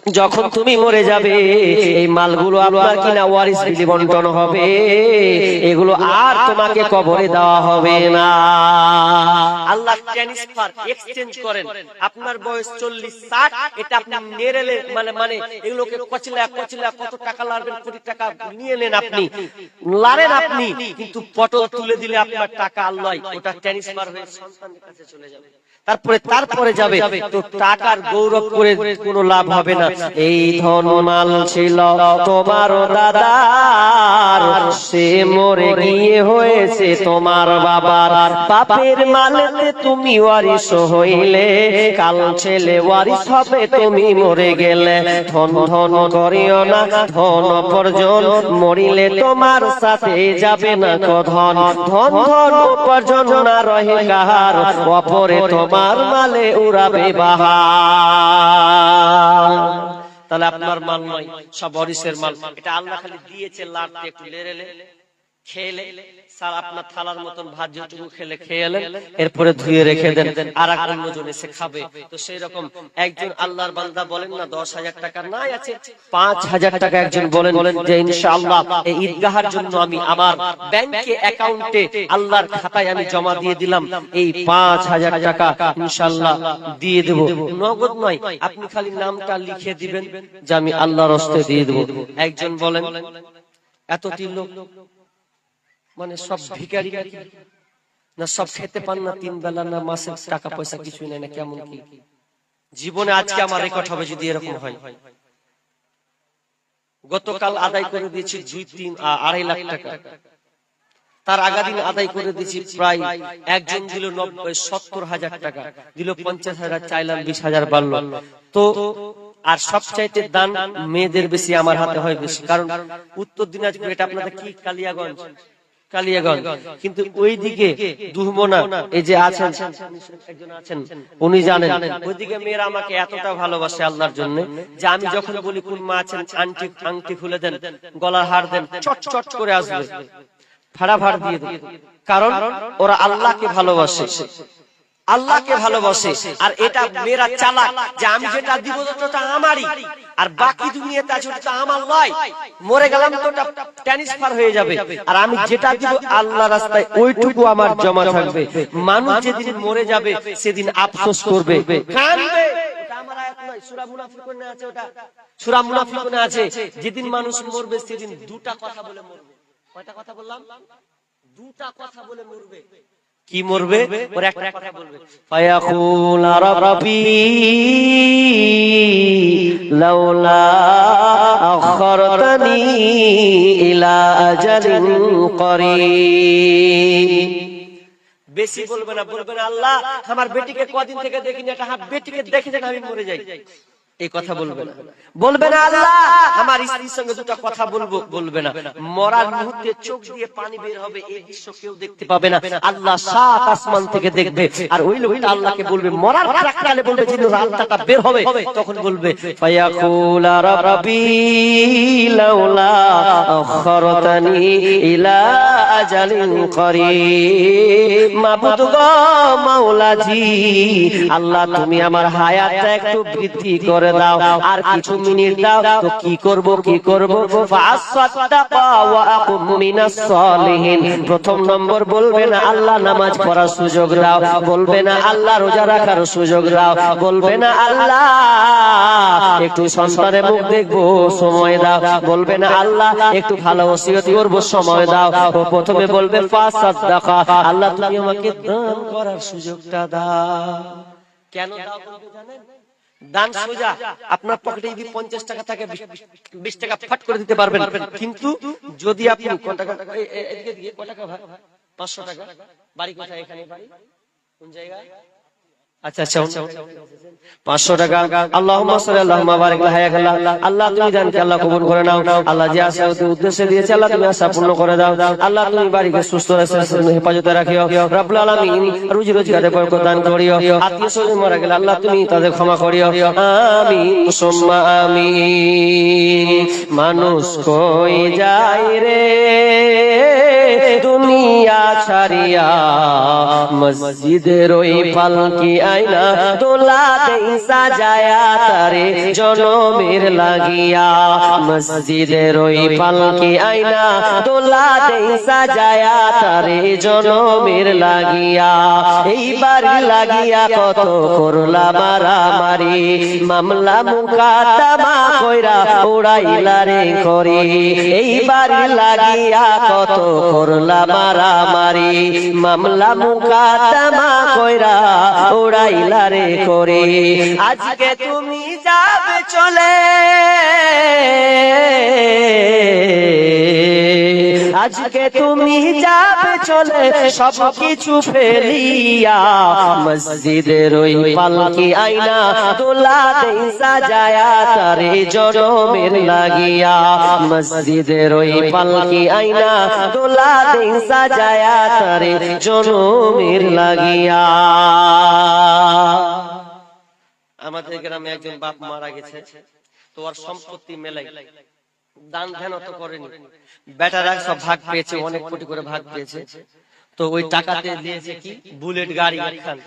যখন তুমি মরে যাবে এই মালগুলো আপনার কিনা ওয়ারিস বিলি বন্টন হবে, এগুলো আর তোমাকে কবরে দেওয়া হবে না। আল্লাহ ট্রান্সফার এক্সচেঞ্জ করেন। আপনার বয়স 40-60, এটা আপনি নেরেলে মানে এগুলোকে কচলা কত টাকা লাগবে, কোটি টাকা নিয়ে নেন, আপনি লারেন আপনি, কিন্তু পটল তুলে দিলে আপনার টাকা আল্লাহ ওটা ট্রান্সফার হয়ে সন্তানের কাছে চলে যাবে। তারপরে যাবে তো টাকার গৌরব করে কোনো লাভ হবে না। এই ধন মাল ছিল তোমার দাদার, সে মরে গিয়ে হয়েছে তোমার বাবার। বাপের মালেতে তুমি ওয়ারিশ হইলে, কাল ছেলে ওয়ারিশ হবে তুমি মরে গেলে। ধন ধন করিও না, ধন উপার্জন, মরিলে তোমার সাথে যাবে না ধন। ধন ধন উপার্জন না রহে কাহার, অপরে তোমার মালে উড়াবে বাহার। তাহলে আপনার মাল নয়, সব ওয়ারিসের মাল। এটা আল্লাহ খালি দিয়েছে, লাড়তে একটু লেরেলে খেলে স্যার আপনার থালার মতন ভাত যেটুকু খেলেন, এরপরে ধুয়ে রেখে দেন, আর এক অন্যজন এসে খাবে। তো সেই রকম একজন আল্লাহর বান্দা বলেন না 10,000 টাকা নাই আছে, 5,000 টাকা একজন বলেন যে ইনশাআল্লাহ এই ঈদগাহের জন্য আমি আমার ব্যাংকে অ্যাকাউন্টে আল্লাহর খাতায় আমি জমা দিয়ে দিলাম, এই 5,000 টাকা ইনশাআল্লাহ দিয়ে দেব। নগদ নয়, আপনি খালি নামটা লিখে দিবেন যে আমি আল্লাহর রাস্তায় দিয়ে দেব। একজন বলেন এতটি লোক মানে সব ভিখারি না, সব খেতে পান না, 3 বেলা না, মাসে টাকা পয়সা কিছুই নেই না, কেমন কি জীবনে? আজকে আমার রেকর্ড হবে যদি এরকম হয়। গতকাল আদায় করে দিয়েছি 2-3-2.5 লাখ টাকা, তার আগা দিন আদায় করে দিয়েছি প্রায়, একজন দিল 70,000 টাকা, দিল 50,000, চাইলাম 20,000 বাড়লো। তো আর সবচাইতে দান মেয়েদের বেশি আমার হাতে হয় বেশি, কারণ উত্তর দিনাজপুর, এটা আপনাদের কি কালিয়াগঞ্জ, কিন্তু ওইদিকে দুহমনা এই যে আছেন একজন আছেন উনি জানেন, ওইদিকে মেয়েরা আমাকে এতটা ভালোবাসে আল্লাহর জন্য যে আমি যখন বলি কোন মা আছেন আংটি খুলে দেন, গলার হার দেন, চট চট করে আসবে, ফাড়াফাড় দিয়ে দেবে, কারণ ওরা আল্লাহকে ভালোবাসে, আল্লাহকে ভালোবাসে। আর এটা মেয়েরা চালাক যে আমি যেটা দিব ওটা আমারই, আর বাকি দুনিয়াতে আছে ওটা আমার নয়, মরে গেলাম তো ওটা ট্রান্সফার হয়ে যাবে, আর আমি যেটা দিব আল্লাহর রাস্তায় ওইটুকু আমার জমা থাকবে। মানুষ যেদিন মরে যাবে সেদিন আফসোস করবে, কাঁদবে। ওটা আমার আয়াত নয়, সূরা মুনাফিকুনে আছে, ওটা সূরা মুনাফিকুনে আছে। যেদিন মানুষ মরবে সেদিন দুটা কথা বলে মরবে। কয়টা কথা বললাম? দুটা কথা বলে মরবে। কি মরবে? ওর একটা কথা বলবে, ফায়াকুল রাব্বি লাউলা আখরতানি ইলা আজালিন করিব। বেশি বলবে না, বলবে না আল্লাহ আমার বেটিকে কদিন থেকে দেখিনি, এটা বেটিকে দেখে যেন আমি মরে যাই, এই কথা বলবে না। বলবে না আল্লাহ আমার স্ত্রীর সঙ্গে দুটো কথা বলবো, বলবে না। মরার মুহূর্তে চোখ দিয়ে পানি বের হবে, এই দৃশ্য কেউ দেখতে পাবে না, আল্লাহ 7 আসমান থেকে দেখবে। আর ওই লোকটা আল্লাহকে বলবে, মরার প্রাক্কালে বলবে যে রাতটা বের হবে, তখন বলবে ফায়াকুল রাব্বি লাউলা আখরতানি ইলা আজালিন করিব। মাবুদ গো মাওলাজি, আল্লাহ তুমি আমার হায়াতটা একটু বৃদ্ধি করে দাও, আর কিছু মিনিট দাও, তো কি করব ফাসাদাকা ওয়া আকুম মিনাস সালিহিন। প্রথম নম্বর বলবে না আল্লাহ নামাজ পড়ার সুযোগ দাও, বলবে না আল্লাহ রোজা রাখার সুযোগ দাও, বলবে না আল্লাহ একটু সন্তানের মুখ দেখবো সময় দাও, বলবে না আল্লাহ একটু ভালো ওসিয়ত করব সময় দাও। ও প্রথমে বলবে ফাসাদাকা, আল্লাহ তুমি আমাকে দান করার সুযোগটা দাও। কেন দাও বলবে জানেন? দান সোজা, আপনার পকেটে যদি 50 টাকা থাকে 20 টাকা ফট করে দিতে পারবেন, কিন্তু যদি আপনি কত টাকা, এদিকে দিয়ে কত টাকা ভাই? 500 টাকা। বাড়ি কোথায়? এখানে বাড়ি কোন জায়গায়? আচ্ছা 500 টাকা। আল্লাহুম্মা সাল্লি আল্লাহুম্মা বারিক হায়াকাল্লাহ, আল্লাহ তুমি জানকে আল্লাহ কবুল করে নাও, আল্লাহ যে আশা উদ্দেশ্যে দিয়েছে আল্লাহ তুমি আশা পূর্ণ করে দাও, আল্লাহ তুমি বাড়িকে সুস্থ হেফাজতে রাখিও, রব্বুল আলামিন রুজি রোজগারে বরকত দান করিও, আত্মীয় স্বজন মারা গেলে আল্লাহ তুমি তাদের ক্ষমা করিও, আমিন সুম্মা আমিন। মানুষ কই যায় রে দুনিয়া ছাড়িয়া, মসজিদের ওই পালকি আইনা দোলা দেই সাজায়া তারে জনমের লাগিয়া মসজিদের ওই পালকি আইনা দোলা দেই সাজায়া তারে জনমের লাগিয়া এইবার লাগিয়া কত করলা মারামারি মামলা মুকাদ্দমা কইরা উড়াইলা রে করি এইবার লাগিয়া কত করলা মারামারি মামলা মুকাদ্দমা কইরা উড়াইলা রে করি আজকে তুমি যাবে চলে আজকে তুমি যাবে চলে সব কিছু ফেলিয়া মসজিদের ওই পালকি আইনা দোলা দেই সাজায়া তারে জনমের লাগিয়া মসজিদের ওই পালকি আইনা দোলা দেই সাজায়া তারে জনমের লাগিয়া আমাদের গ্রামে একজন বাপ মারা গেছে তো ওর সম্পত্তি মেলাই দান ধ্যান তো করেনি বেটারা সব ভাগ পেয়েছে অনেক কোটি করে ভাগ পেয়েছে তো ওই টাকাতে দিয়েছে কি বুলেট গাড়ি খান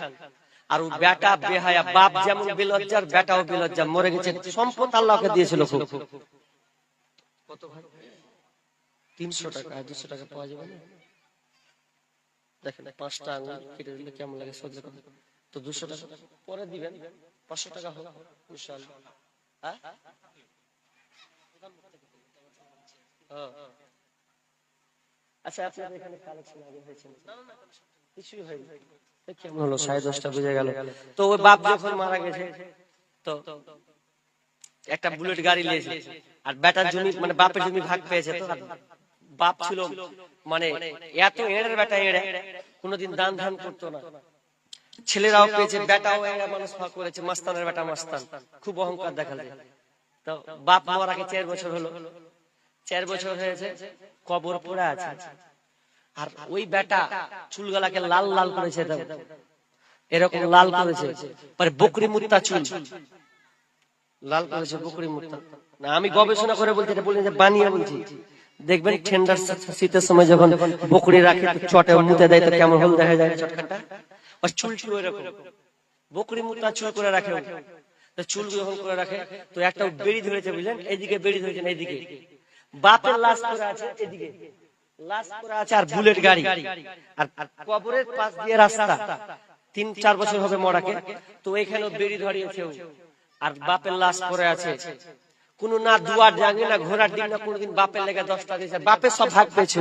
আর ও বেটা বেহায়া বাপ যেমন বেলজ্জার বেটাও বেলজ্জা মরে গেছে সম্পদ আল্লাহকে দিয়েছিল খুব কত ভাই 300 টাকা 200 টাকা পাওয়া যাবে না দেখেন 5টা আঙ্গুল কেটে দিলে কেমন লাগে সহ্য করতে তো 200 টাকা পরে দিবেন 500 টাকা হোক ইনশাআল্লাহ হ্যাঁ আচ্ছা আপনাদের এখানে কালেকশন আগে হয়েছে না কিছুই হয়নি কেমন হলো 10:30 বেজে গেল তো ওই বাপ যখন মারা গেছে তো একটা বুলেট গাড়ি নিয়েছে আর বেটার জমি মানে বাপের জমি ভাগ পেয়েছে তো বাপ ছিল মানে এত এড়ের বেটা এড়ে কোনোদিন দান ধান করতো না ছেলেরাও পেয়েছে বেটাও এড়ে মানুষ ভাগ করেছে মাস্তানের বেটা মাস্তান খুব অহংকার দেখালে তো বাপ মারা গেছে 4 বছর হলো 4 বছর হয়েছে কবর পড়ে আছে আর ওই বেটা চুলগুলাকে লাল লাল করেছে এরকম লাল করেছে পরে বকরি মুত্তা চুল লাল করেছে বকরি মুত্তা না আমি গবেষণা করে বলছি এটা বলেন যে বানিয়ে বলছি দেখবেন ঠান্ডার শীতের সময় যখন বকরি রাখে চটে মুতে দেয় তো কেমন হল দেখা যায় চটকাটা আর চুলটি ওইরকম বকরি মুত্তা চুল করে রাখে তো চুল যখন করে রাখে তো একটা বেড়ি ধরেছে বুঝলেন এইদিকে বেড়ি ধরেছেন এইদিকে বাপের লাশ করে আছে এদিকে লাশ করে আছে আর বুলেট গাড়ি আর কবরের পাশ দিয়ে রাস্তা 3-4 বছর হবে মরাকে তো এখানেও বেড়ি ধরিয়েছে আর বাপের লাশ পড়ে আছে কোন না দুয়ার জাগে না ঘোড়ার ডিম না কোনদিন বাপের লেগে 10টা দিয়েছে বাপের সব ভাগ পেয়েছে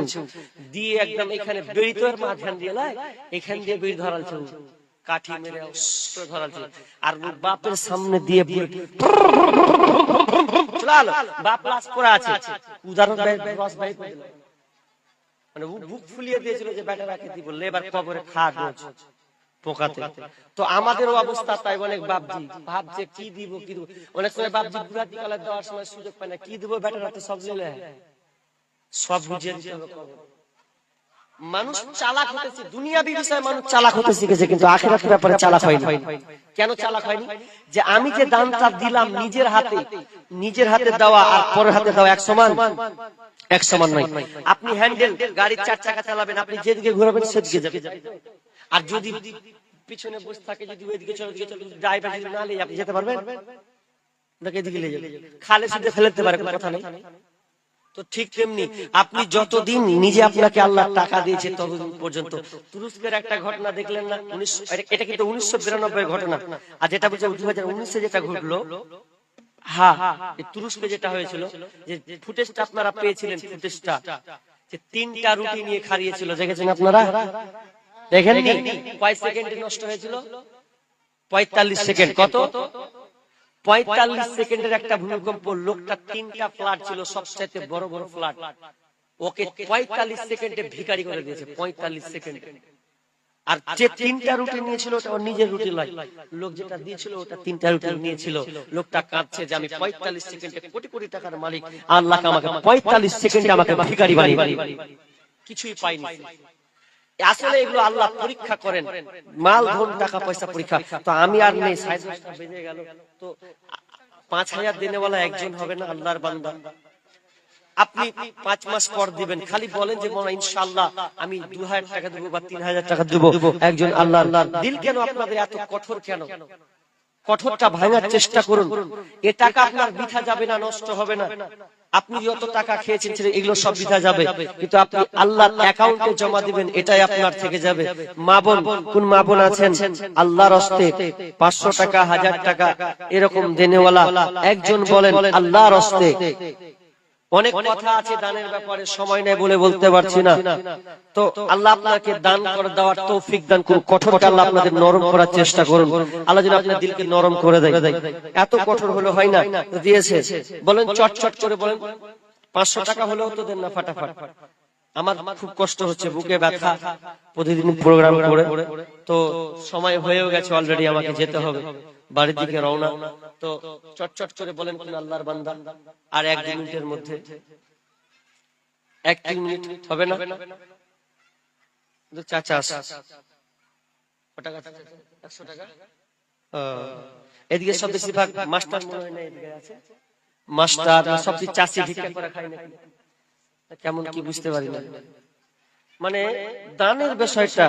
দিয়ে একদম এখানে বেড়ি তো মাঝখান দিয়ে লাই এখান দিয়ে বেড়ি ধরালছে কাঠি মেরে ধরালছে আর বাপের সামনে দিয়ে চলো বাপ লাশ পড়ে আছে উদাহরণ রস ভাই মানে বুক ফুলিয়ে দিয়েছিল যে বেটা রাখে দিব লেবার কবরে খা রোজ পোকাতে তো আমাদেরও অবস্থা তাই অনেক বাপজি ভাবছে কি দিব কি দিব অনেক সময় বাপজি বুড়াতি কালে দেওয়ার সময় সুযোগ পায় না কি দিব বেটা রাতে সব লেলে সব বুঝিয়ে দিতে হবে মানুষ চালাক হতেছে দুনিয়াবি বিষয়ে মানুষ চালাক হতে শিখেছে কিন্তু আখিরাতের ব্যাপারে চালাক হয়নি কেন চালাক হয়নি যে আমি যে দানটা দিলাম নিজের হাতে দেওয়া আর পরের হাতে দেওয়া এক সমান নয় আপনি হ্যান্ডেল গাড়ির 4 চাকা চালাবেন আপনি যেদিকে ঘোরাবেন সেদিকে যাবেন আর যদি পিছনে বসে থাকে যদি ওইদিকে চলে দিকে চলে ড্রাইভার যদি না নিয়ে আপনি যেতে পারবেন নাকি এদিকে নিয়ে যাবেন খালে সুদে ফেলতে পারে কোনো কথা নেই তো ঠিক তেমনি আপনি যতদিন নিজে আপনাকে আল্লাহ টাকা দিয়েছে ততদিন পর্যন্ত তুরস্কের একটা ঘটনা দেখলেন না এটা কিন্তু 1992 এর ঘটনা আর যেটা বলছে 2019 এ যেটা ঘটলো হ্যাঁ তুরস্কে যেটা হয়েছিল যে ফুটেজটা আপনারা পেয়েছিলেন ফুটেজটা যে 3টা রুটি নিয়ে খাইয়েছিল দেখেছেন আপনারা দেখেননি কয় সেকেন্ডে নষ্ট হয়েছিল 45 সেকেন্ড কত 45 সেকেন্ডের একটা ভূমিকম্প লোকটা 3টা ফ্ল্যাট ছিল সবচেয়ে বড় বড় ফ্ল্যাট ওকে 45 সেকেন্ডে ভিখারি করে দিয়েছে 45 সেকেন্ডে আর যে 3টা রুটি নিয়েছিল ওটা ওর নিজের রুটি নয় লোক যেটা দিয়েছিল ওটা 3টা রুটি নিয়েছিল লোকটা কাঁদছে যে আমি 45 সেকেন্ডে কোটি কোটি টাকার মালিক আল্লাহ আমাকে 45 সেকেন্ডে আমাকে ভিখারি বানিয়ে কিছুই পাইনি আসলে এগুলো আল্লাহ পরীক্ষা করেন মাল ধন টাকা পয়সা পরীক্ষা তো আমি আর নেই 10:30 বেজে গেল তো 5000 দেনেওয়ালা একজন হবে না আল্লাহর বান্দা আপনি 5 মাস পর দিবেন, খালি বলেন যে মৌলানা ইনশাআল্লাহ আমি 2000 টাকা দেব বা 3000 টাকা দেব। একজন আল্লাহর দিল কেন আপনাদের এত কঠোর কেন? কঠোরটা ভাঙার চেষ্টা করুন। এ টাকা আপনার বৃথা যাবে না, নষ্ট হবে না। আপনি যত টাকা খেয়েছেন এগুলো সব বৃথা যাবে, কিন্তু আপনি আল্লাহর অ্যাকাউন্টে জমা দিবেন, এটাই আপনার থেকে যাবে। মা বোন, কোন মা বোন আছেন আল্লাহর রাস্তে 500 টাকা 1000 টাকা এরকম দেনেওয়ালা একজন বলেন আল্লাহর রাস্তে। অনেক কথা আছে দানের ব্যাপারে, সময় নেই বলে বলতে পারছি না। তো আল্লাহ আপনাকে দান করে দেওয়ার তৌফিক দান করুন। কঠোরকে আল্লাহ আপনাদের নরম করার চেষ্টা করুন। আল্লাহ যেন আপনার দিলকে নরম করে দেয়। এত কঠোর হলে হয় না, দিয়েছে বলেন চটচট করে বলেন 500 টাকা হলেও তো দেন না ফাটাফাট। আমার খুব কষ্ট হচ্ছে, বুকে ব্যথা, প্রতিদিন প্রোগ্রাম করে। তো সময় হয়েও গেছে অলরেডি, আমাকে যেতে হবে বাড়ির দিকে রওনা। তো চটচট করে বলেন কোন আল্লাহর বান্দা আর 1-2 মিনিটের মধ্যে, 1-3 মিনিট হবে না? চাচা 100 টাকা। এদিকে সব বেশিরভাগ মাস্টার মনে হয় না, এদিকে আছে মাস্টার, সব চাষি ভিক্ষা করে খায় নাকি কেমন কি বুঝতে পারি না। মানে দানের বিষয়টা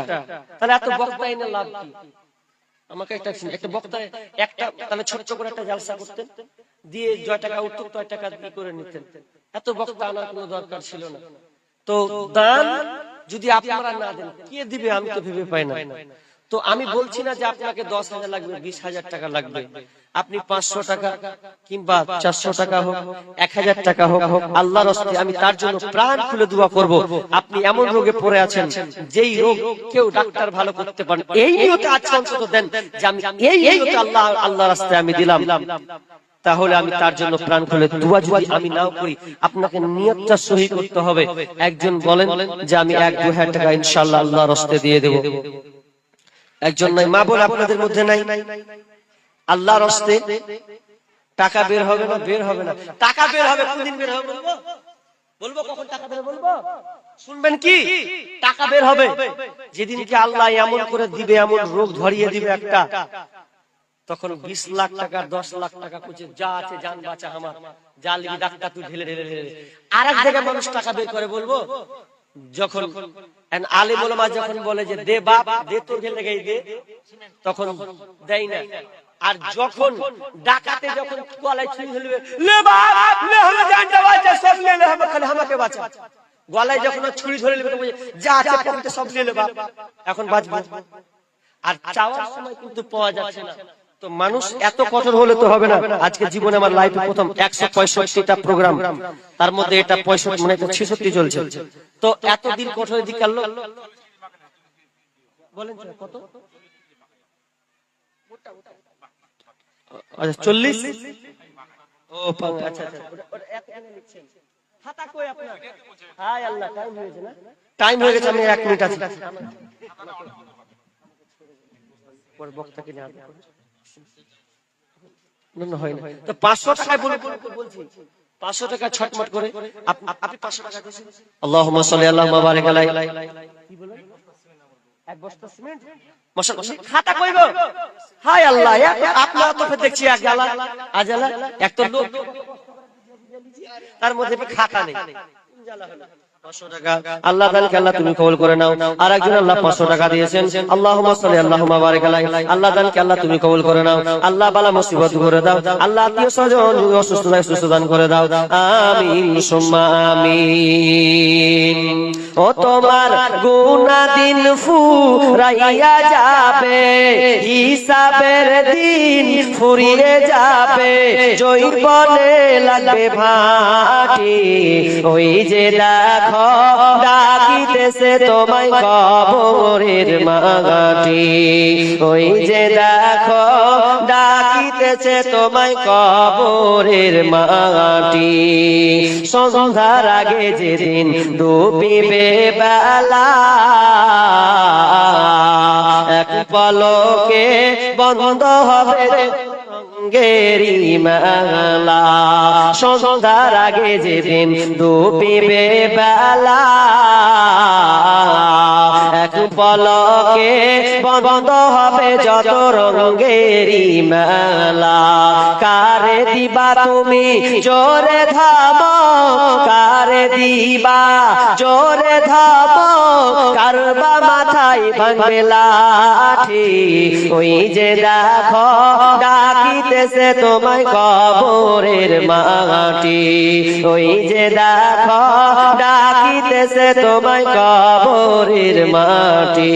তাহলে এত বক্তা এনে লাভ কি? আমাকে একটা বক্তা একটা তাহলে ছোট করে একটা জালসা করতেন, দিয়ে জয় টাকা উঠতো 6 টাকা দিয়ে করে নিতেন। এত বক্তা আনার কোনো দরকার ছিল না। তো দান যদি আপনারা না দেন কে দিবে? আমি তো ভেবে পাই না। তো আমি বলছি না যে আপনাকে 10,000 লাগবে, 20,000 টাকা লাগবে। আপনি 500 টাকা কিংবা 400 টাকা হোক, 1000 টাকা হোক, আল্লাহর রাস্তে আমি তার জন্য প্রাণ খুলে দোয়া করব। আপনি এমন রোগে পড়ে আছেন যেই রোগ কেউ ডাক্তার ভালো করতে পারেন, এই নিয়তে আজকে অন্তত দেন যে আমি এই নিয়তে আল্লাহর রাস্তায় আমি দিলাম, তাহলে আমি তার জন্য প্রাণ খুলে দোয়া যদি আমি নাও করি, আপনাকে নিয়তটা সহি করতে হবে। একজন বলেন যে আমি 1-2 টাকা ইনশাআল্লাহ আল্লাহর রাস্তায় দিয়ে দেব। একজন নাই, মা বলে আপনাদের মধ্যে নাই আল্লাহর রাস্তায় টাকা বের হবে না? বের হবে না। টাকা বের হবে কোন দিন বের হবে বলবো? বলবো কখন টাকা বের বলবো? শুনবেন কি? টাকা বের হবে যেদিনকে আল্লাহ এমন করে দিবে, এমন রোগ ধরিয়ে দিবে একটা, তখন 20 লাখ টাকা 10 লাখ টাকা কুচে যা আছে জান বাঁচা আমার, যা লিখি ডাক্তার তুই ঢেলে ঢেলে ঢেলে। আর এক জায়গায় মানুষ টাকা বের করে বলবো যখন আলেম ওলামা যখন বলে যে দে বাপ দে, তোর গেলে গাই দে, তখন দেয় না। আর যখন ডাকাতে যখন গলায় ছুরি ধরবে, লে বাপ লে হলো জানটা বাঁচা, সব লে লে খালি আমাকে বাঁচা। গলায় যখন ছুরি ধরে নেবে তখন যা আছে পকেটে সব লে লে বাপ, এখন বাঁচবো। আর চাওয়ার সময় কিন্তু পাওয়া যাচ্ছে না। তো মানুষ এত কঠোর হলে তো হবে না। আজকে জীবনে আমার লাইফে প্রথম 165টা প্রোগ্রাম, তার মধ্যে এটা 65 মানে 66 চলছে। তো এত দিন কঠোর দিক কাটল বলেন কত? আচ্ছা 40। ও আচ্ছা আচ্ছা, ওটা এক এনে লিখছেন। খাতা কই আপনার? হায় আল্লাহ, টাইম হয়ে গেছে না? টাইম হয়ে গেছে, আমি 1 মিনিট আছে। পরে বক্তাকে নিয়ে আলোচনা করব। না হয় না। তো 500 টাকায় বলছি 500 টাকা ছটমট করে আপনি 500 টাকা দিয়েছেন। আল্লাহুম্মা সাল্লি আল্লাহু ওয়া বারিক আলাইহি। কি বলেন? এক বস্তা সিমেন্ট মাশাআল্লাহ। খাতা কইব? হায় আল্লাহ, আপনারা তো দেখছি এক জ্বালা আজালা, এক তো লোক তার মধ্যে খাতা নেই, জ্বালা হলো। 500 টাকা আল্লাহ দানকে আল্লাহ তুমি কবুল করে নাও। আর একজন আল্লাহ 500 টাকা দিয়েছেন, আল্লাহুম্মা সাল্লি আল্লাহুম্মা বারিক আলাইহি। আল্লাহ দানকে আল্লাহ তুমি কবুল করে নাও। আল্লাহ বালা মুসিবত করে দাও। আল্লাহ আত্মীয় স্বজন অসুস্থতায় সুস্থ দান করে দাও। আমিন সুম্মা আমিন। ও তোমার গুনাহ দিন ফুরাইয়া যাবে, হিসাবের দিন ফুরিয়ে যাবে, জৈবনে লাগবে ভাটি, ওই যে দেখো ডাকিতেছে তোমায় কবরের মাটি, ওই যে দেখো ডাকিতেছে তোমায় কবরের মাটি। সন্ধ্যার আগে যেদিন ডুবিবে বেলা, এক পলকে বন্ধ হবে গেরি মেলা। সন্ধ্যার আগে যেদিন ডুবিবে বেলা, এক এক পলকে বন্ধ হবে যত রঙেরই মেলা। কারে দিবা তুমি জোরে ধামো, কারে দিবা জোরে ধামো, কারবা মাথায় ভাঙবে লাঠি। ওই যে দেখো ডাকিতেছে তোমায় কবরের মাটি, ওই যে দেখো ডাকিতেছে তোমায় কবরের মাটি।